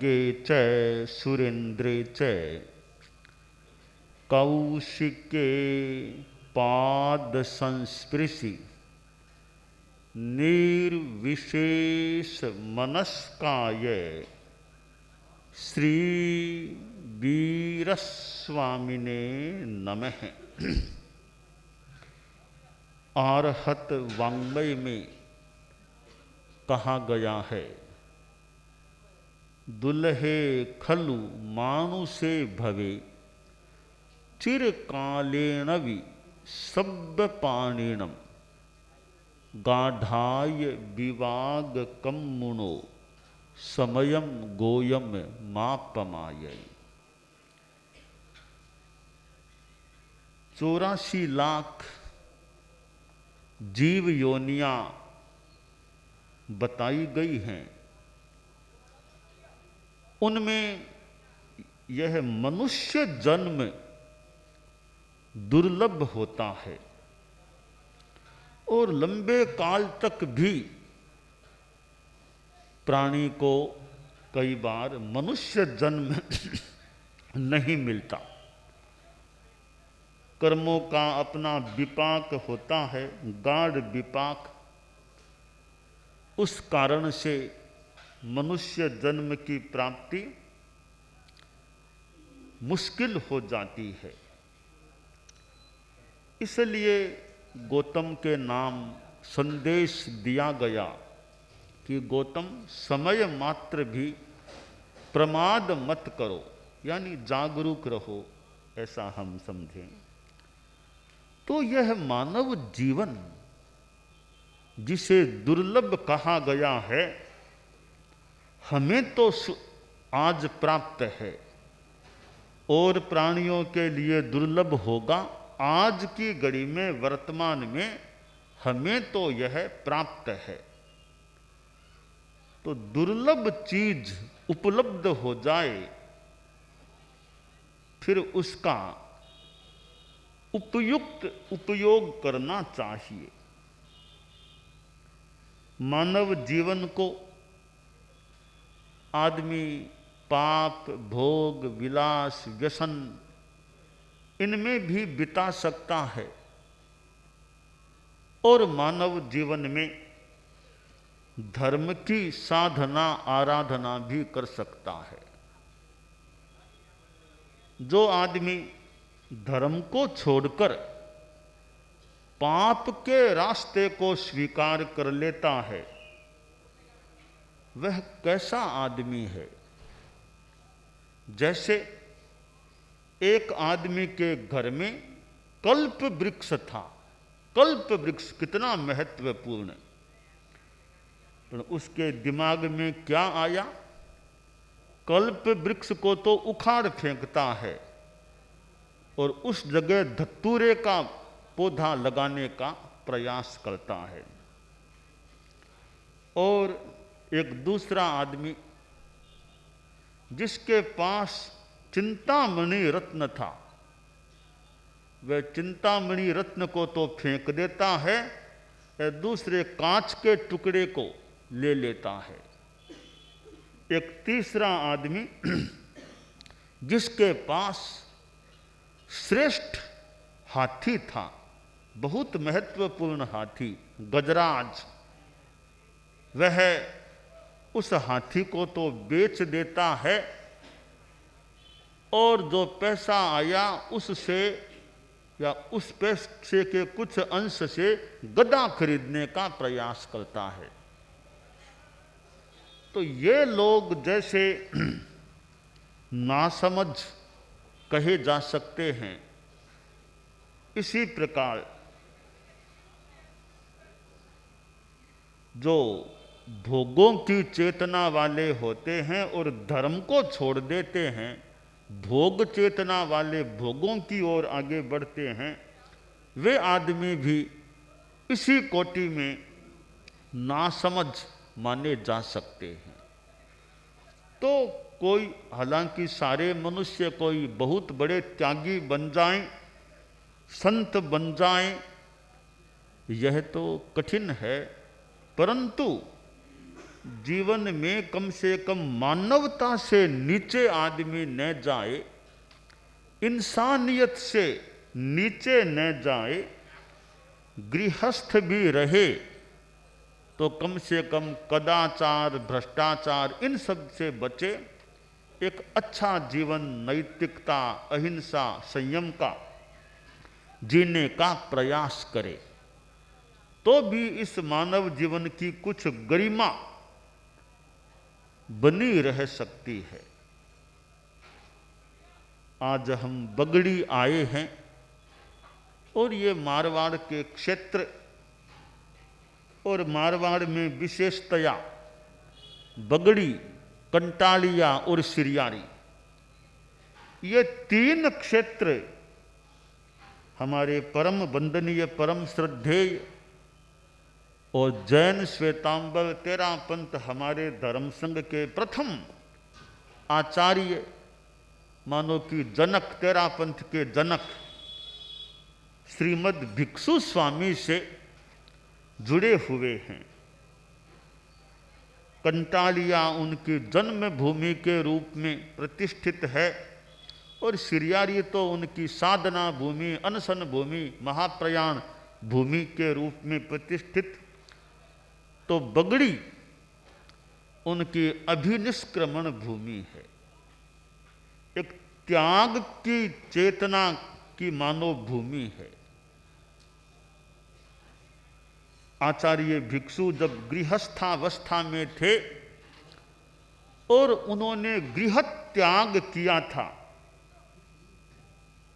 खड्गे च सुरेन्द्रे च कौशिके पाद संस्पृशि निर्विशेष मनस्काय श्री वीरस्वामिने नमः। आरहत वाङ्मय में कहा गया है, दुल्हे खलु मानुषे भवे चिरकालेनवि सब्बपाणिनम गाढ़ाय विवाग कम्मुनो समयम गोयम मापमाय। 84 लाख जीव योनियां बताई गई हैं। उनमें यह मनुष्य जन्म दुर्लभ होता है और लंबे काल तक भी प्राणी को कई बार मनुष्य जन्म नहीं मिलता। कर्मों का अपना विपाक होता है, गाढ़ विपाक। उस कारण से मनुष्य जन्म की प्राप्ति मुश्किल हो जाती है। इसलिए गौतम के नाम संदेश दिया गया कि गौतम समय मात्र भी प्रमाद मत करो, यानी जागरूक रहो, ऐसा हम समझें। तो यह मानव जीवन जिसे दुर्लभ कहा गया है, हमें तो आज प्राप्त है और प्राणियों के लिए दुर्लभ होगा। आज की घड़ी में, वर्तमान में हमें तो यह प्राप्त है। तो दुर्लभ चीज उपलब्ध हो जाए, फिर उसका उपयुक्त उपयोग करना चाहिए। मानव जीवन को आदमी पाप, भोग, विलास, व्यसन इनमें भी बिता सकता है और मानव जीवन में धर्म की साधना आराधना भी कर सकता है। जो आदमी धर्म को छोड़कर पाप के रास्ते को स्वीकार कर लेता है, वह कैसा आदमी है? जैसे एक आदमी के घर में कल्प वृक्ष था। कल्प वृक्ष कितना महत्वपूर्ण है। तो उसके दिमाग में क्या आया? कल्प वृक्ष को तो उखाड़ फेंकता है और उस जगह धतूरे का पौधा लगाने का प्रयास करता है। और एक दूसरा आदमी जिसके पास चिंतामणि रत्न था, वह चिंतामणि रत्न को तो फेंक देता है, दूसरे कांच के टुकड़े को ले लेता है। एक तीसरा आदमी जिसके पास श्रेष्ठ हाथी था, बहुत महत्वपूर्ण हाथी गजराज, वह उस हाथी को तो बेच देता है और जो पैसा आया उससे या उस पैसे के कुछ अंश से गधा खरीदने का प्रयास करता है। तो ये लोग जैसे नासमझ कहे जा सकते हैं, इसी प्रकार जो भोगों की चेतना वाले होते हैं और धर्म को छोड़ देते हैं, भोग चेतना वाले भोगों की ओर आगे बढ़ते हैं, वे आदमी भी इसी कोटि में नासमझ माने जा सकते हैं। तो कोई, हालांकि सारे मनुष्य कोई बहुत बड़े त्यागी बन जाएं, संत बन जाएं, यह तो कठिन है, परंतु जीवन में कम से कम मानवता से नीचे आदमी न जाए, इंसानियत से नीचे न जाए, गृहस्थ भी रहे तो कम से कम कदाचार, भ्रष्टाचार इन सब से बचे, एक अच्छा जीवन नैतिकता, अहिंसा, संयम का जीने का प्रयास करे, तो भी इस मानव जीवन की कुछ गरिमा बनी रह सकती है। आज हम बगड़ी आए हैं और ये मारवाड़ के क्षेत्र और मारवाड़ में विशेषतया बगड़ी, कंटालिया और सिरियारी, ये तीन क्षेत्र हमारे परम वंदनीय, परम श्रद्धेय और जैन श्वेतांबर तेरा पंथ हमारे धर्म संघ के प्रथम आचार्य, मानो कि जनक, तेरा पंथ के जनक श्रीमद भिक्षु स्वामी से जुड़े हुए हैं। कंटालिया उनकी जन्म भूमि के रूप में प्रतिष्ठित है और सिरियारी तो उनकी साधना भूमि, अनशन भूमि, महाप्रयाण भूमि के रूप में प्रतिष्ठित, तो बगड़ी उनकी अभिनिष्क्रमण भूमि है। एक त्याग की चेतना की मानव भूमि है। आचार्य भिक्षु जब गृहस्थावस्था में थे और उन्होंने गृह त्याग किया था,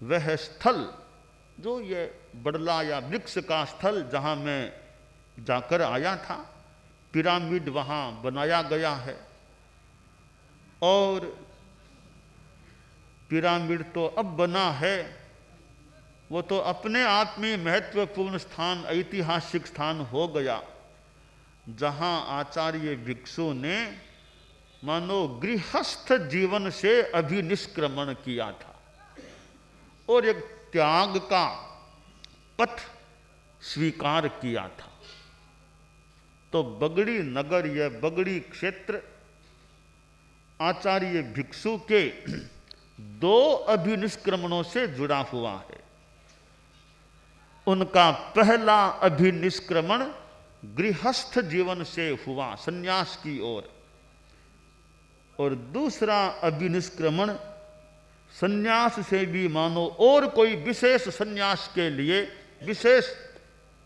वह स्थल जो ये बड़ला या वृक्ष का स्थल जहाँ मैं जाकर आया था, पिरामिड वहाँ बनाया गया है और पिरामिड तो अब बना है, वो तो अपने आप में महत्वपूर्ण स्थान, ऐतिहासिक स्थान हो गया, जहाँ आचार्य भिक्षु ने मानो गृहस्थ जीवन से अभिनिष्क्रमण किया था और एक त्याग का पथ स्वीकार किया था। तो बगड़ी नगर, यह बगड़ी क्षेत्र आचार्य भिक्षु के दो अभिनिष्क्रमणों से जुड़ा हुआ है। उनका पहला अभिनिष्क्रमण गृहस्थ जीवन से हुआ, संन्यास की ओर, और दूसरा अभिनिष्क्रमण संन्यास से भी मानो और कोई विशेष संन्यास के लिए, विशेष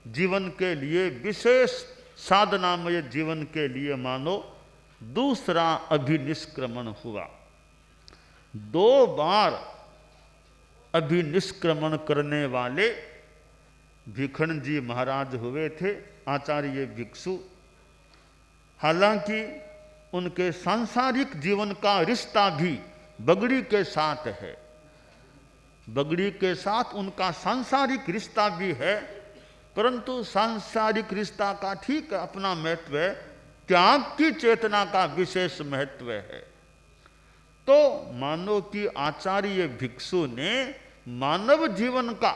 जीवन के लिए, विशेष साधनामय जीवन के लिए मानो दूसरा अभिनिष्क्रमण हुआ। दो बार अभिनिष्क्रमण करने वाले भिखण जी महाराज हुए थे आचार्य भिक्षु। हालांकि उनके सांसारिक जीवन का रिश्ता भी बगड़ी के साथ है, बगड़ी के साथ उनका सांसारिक रिश्ता भी है, परंतु सांसारिक रिश्ता का ठीक अपना महत्व है, त्याग की चेतना का विशेष महत्व है। तो मानो कि आचार्य भिक्षु ने मानव जीवन का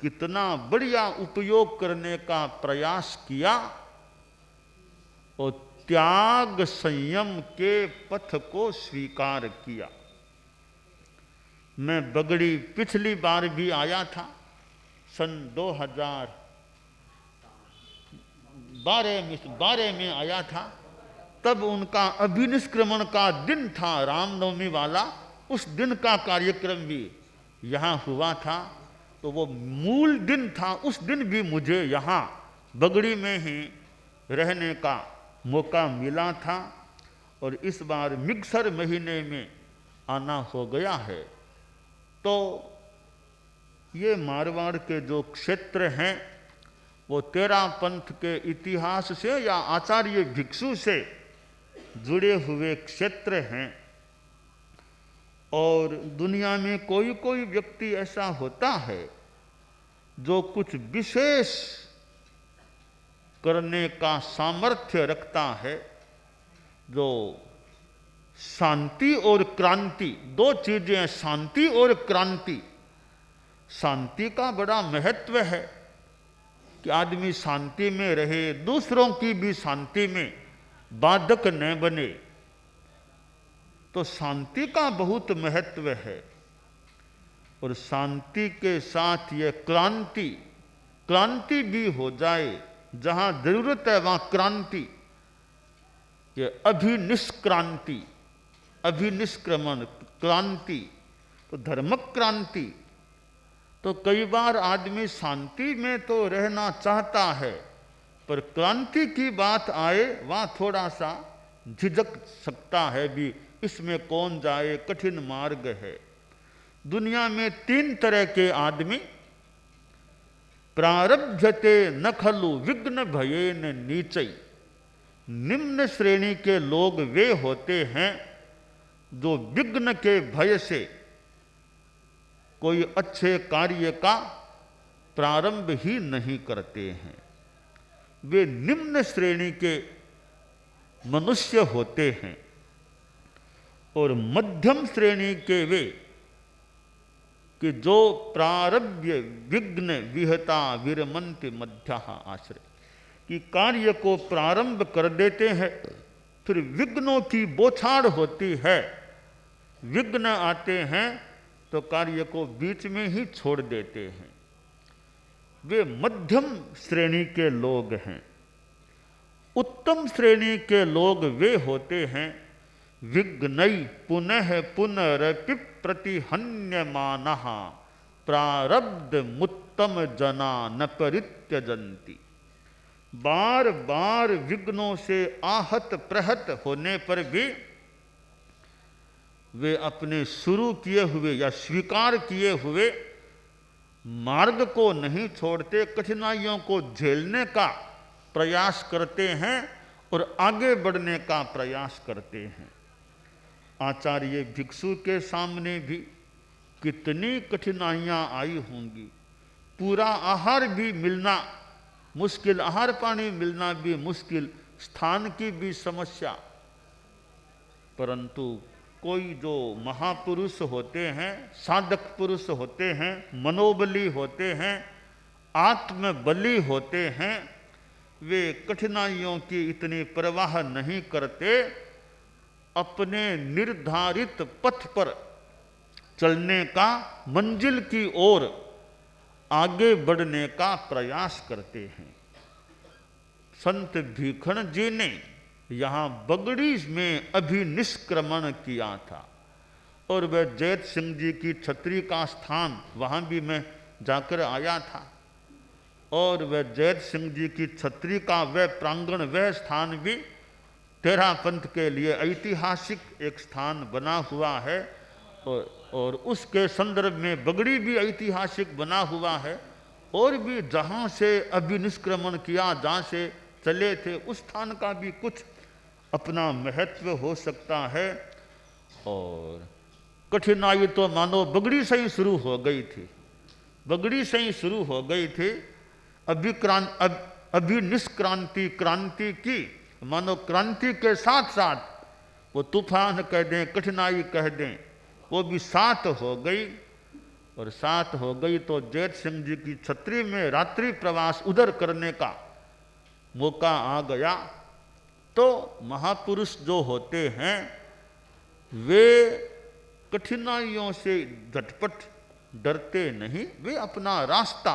कितना बढ़िया उपयोग करने का प्रयास किया और त्याग संयम के पथ को स्वीकार किया। मैं बगड़ी पिछली बार भी आया था, सन 2012 में आया था, तब उनका अभिनिष्क्रमण का दिन था, रामनवमी वाला, उस दिन का कार्यक्रम भी यहाँ हुआ था। तो वो मूल दिन था, उस दिन भी मुझे यहाँ बगड़ी में ही रहने का मौका मिला था और इस बार मिक्सर महीने में आना हो गया है। तो ये मारवाड़ के जो क्षेत्र हैं वो तेरा पंथ के इतिहास से या आचार्य भिक्षु से जुड़े हुए क्षेत्र हैं। और दुनिया में कोई कोई व्यक्ति ऐसा होता है जो कुछ विशेष करने का सामर्थ्य रखता है, जो शांति और क्रांति, दो चीजें हैं, शांति और क्रांति। शांति का बड़ा महत्व है कि आदमी शांति में रहे, दूसरों की भी शांति में बाधक न बने। तो शांति का बहुत महत्व है और शांति के साथ ये क्रांति भी हो जाए। जहाँ जरूरत है वहाँ क्रांति, ये अभिनिष्क्रांति, अभिनिष्क्रमण क्रांति, तो धर्मक क्रांति। तो कई बार आदमी शांति में तो रहना चाहता है, पर क्रांति की बात आए वहाँ थोड़ा सा झिझक सकता है भी, इसमें कौन जाए, कठिन मार्ग है। दुनिया में 3 तरह के आदमी, प्रारब्धते न खलु विघ्न भयेन नीचई। निम्न श्रेणी के लोग वे होते हैं जो विघ्न के भय से कोई अच्छे कार्य का प्रारंभ ही नहीं करते हैं। वे निम्न श्रेणी के मनुष्य होते हैं। और मध्यम श्रेणी के वे कि जो प्रारब्ध्य विघ्न विहता विरमन्ति मध्यः आश्रय, कि कार्य को प्रारंभ कर देते हैं, फिर विघ्नों की बौछार होती है, विघ्न आते हैं तो कार्य को बीच में ही छोड़ देते हैं। वे मध्यम श्रेणी के लोग हैं। उत्तम श्रेणी के लोग वे होते हैं विघ्नई पुनः पुनरपि प्रतिहन्यमानः प्रारब्ध मुत्तम जना न परित्यजन्ति। बार बार विघ्नों से आहत प्रहत होने पर भी वे अपने शुरू किए हुए या स्वीकार किए हुए मार्ग को नहीं छोड़ते, कठिनाइयों को झेलने का प्रयास करते हैं और आगे बढ़ने का प्रयास करते हैं। आचार्य भिक्षु के सामने भी कितनी कठिनाइयाँ आई होंगी। पूरा आहार भी मिलना मुश्किल, आहार पानी मिलना भी मुश्किल, स्थान की भी समस्या। परंतु कोई जो महापुरुष होते हैं, साधक पुरुष होते हैं, मनोबली होते हैं, आत्मबली होते हैं, वे कठिनाइयों की इतनी परवाह नहीं करते, अपने निर्धारित पथ पर चलने का, मंजिल की ओर आगे बढ़ने का प्रयास करते हैं। संत भीखण जी ने यहाँ बगड़ी में अभिनिष्क्रमण किया था और वह जैत सिंह जी की छत्री का स्थान, वहाँ भी मैं जाकर आया था। और वह जैत सिंह जी की छत्री का वह प्रांगण, वह स्थान भी तेरह पंथ के लिए ऐतिहासिक एक स्थान बना हुआ है। और उसके संदर्भ में बगड़ी भी ऐतिहासिक बना हुआ है। और भी जहाँ से अभिनिष्क्रमण किया, जहाँ से चले थे, उस स्थान का भी कुछ अपना महत्व हो सकता है। और कठिनाई तो मानो बगड़ी से ही शुरू हो गई थी, बगड़ी से ही शुरू हो गई थी। अभिनिष्क्रांति क्रांति की, मानो क्रांति के साथ साथ वो तूफान कह दें, कठिनाई कह दें, वो भी साथ हो गई। और साथ हो गई तो जैत सिंह जी की छत्री में रात्रि प्रवास उधर करने का मौका आ गया। तो महापुरुष जो होते हैं वे कठिनाइयों से झटपट डरते नहीं, वे अपना रास्ता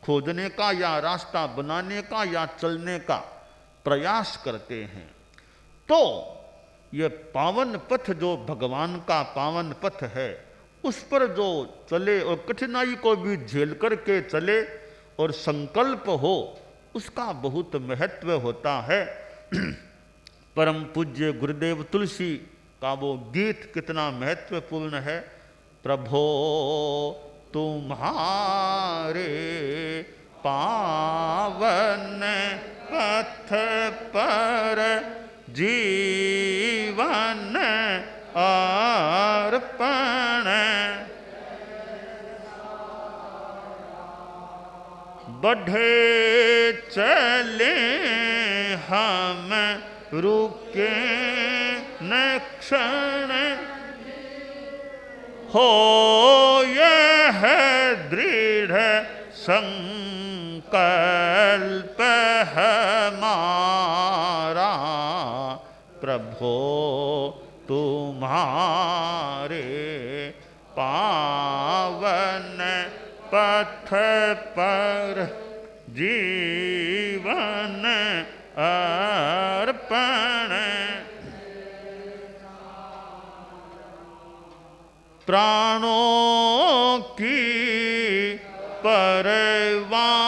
खोजने का या रास्ता बनाने का या चलने का प्रयास करते हैं। तो ये पावन पथ जो भगवान का पावन पथ है, उस पर जो चले और कठिनाई को भी झेल करके चले और संकल्प हो, उसका बहुत महत्व होता है। परम पूज्य गुरुदेव तुलसी का वो गीत कितना महत्वपूर्ण है। प्रभो तुम्हारे पावन पथ पर जीवन अर्पण, बढ़े चले हम रुके न क्षण, हो यह दृढ़ संकल्प हमारा। प्रभो तुम्हारे पावन पथ पर जीवन अर्पण। प्राणों की परवाह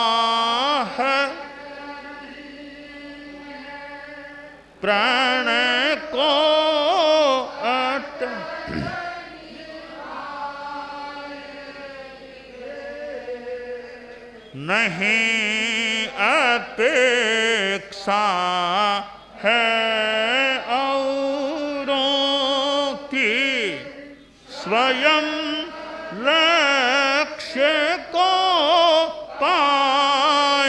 प्राण को नहीं अपेक्षा है औरों की, स्वयं लक्ष्य को पाएंगे।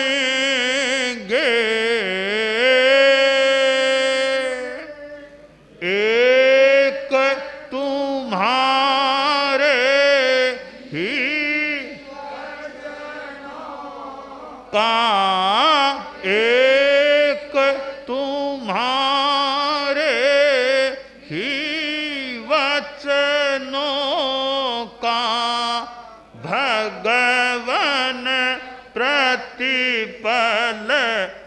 एक तुम्हारे ही का, एक तुम्हारे ही वचनों का भगवन प्रतिपल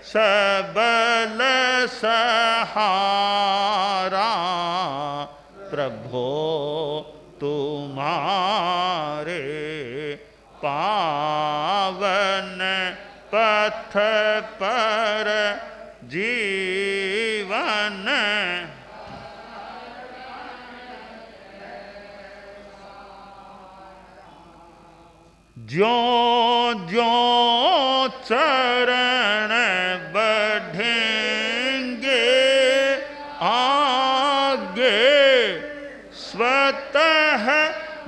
सबल सहारा। प्रभो तुम्हारे पावन पथ पर जीवन ज्यों ज्यों चरण बढ़ेंगे आगे, स्वतः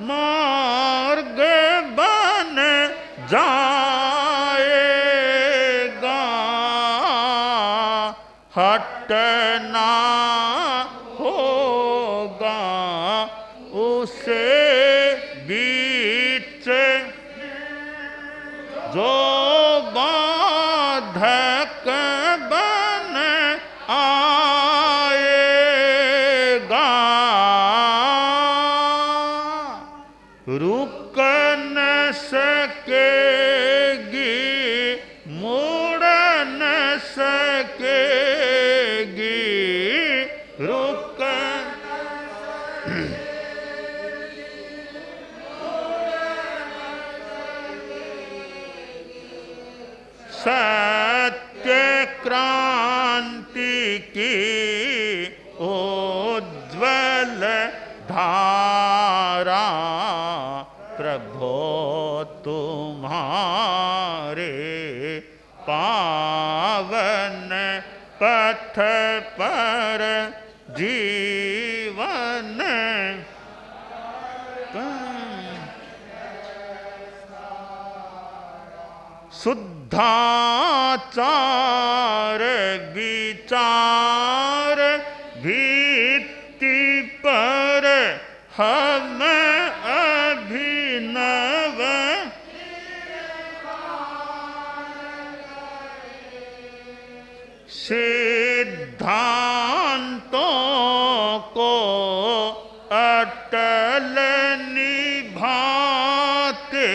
मार्ग बन जाएगा। हटना होगा उसे बीच जो बाधक बन आएगा। रुक न सकेगी, मुड़ न सकेगी, रुक सत्य क्रांति की उज्ज्वल धारा। प्रभो तुम्हारे पावन पथ पर जीवन शुद्धाचार विचार भित्ति पर हम अभिनव सिद्धांतों को अटल निभाते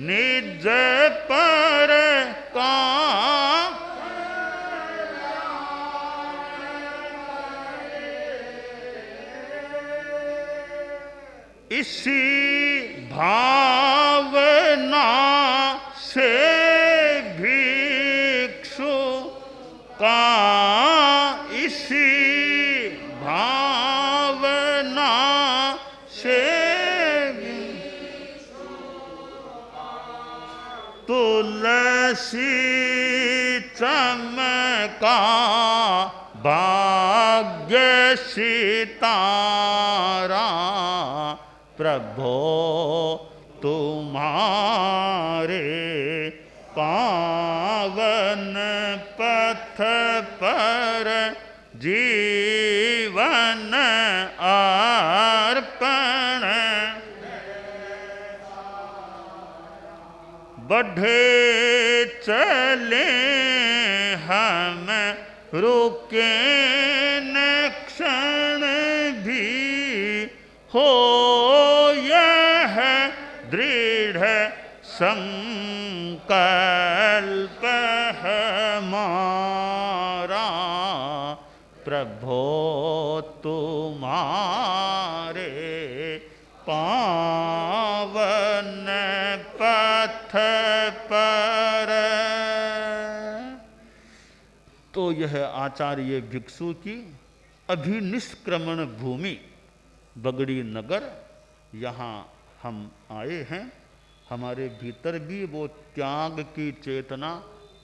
निज पर का इसी भावना से भिक्षु का, इसी भावना से तुलसी चमका भाग्य सितारा। प्रभो तुम्हारे पावन पथ पर जीवन अर्पण। बढ़े चले हम रुके न हो यह दृढ़ संकल्प हमारा, प्रभो तुम्हारे पावन पथ पर। तो यह आचार्य भिक्षु की अभिनिष्क्रमण भूमि बगड़ी नगर, यहाँ हम आए हैं। हमारे भीतर भी वो त्याग की चेतना,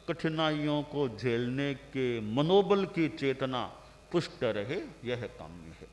कठिनाइयों को झेलने के मनोबल की चेतना पुष्ट रहे, यह कामना है।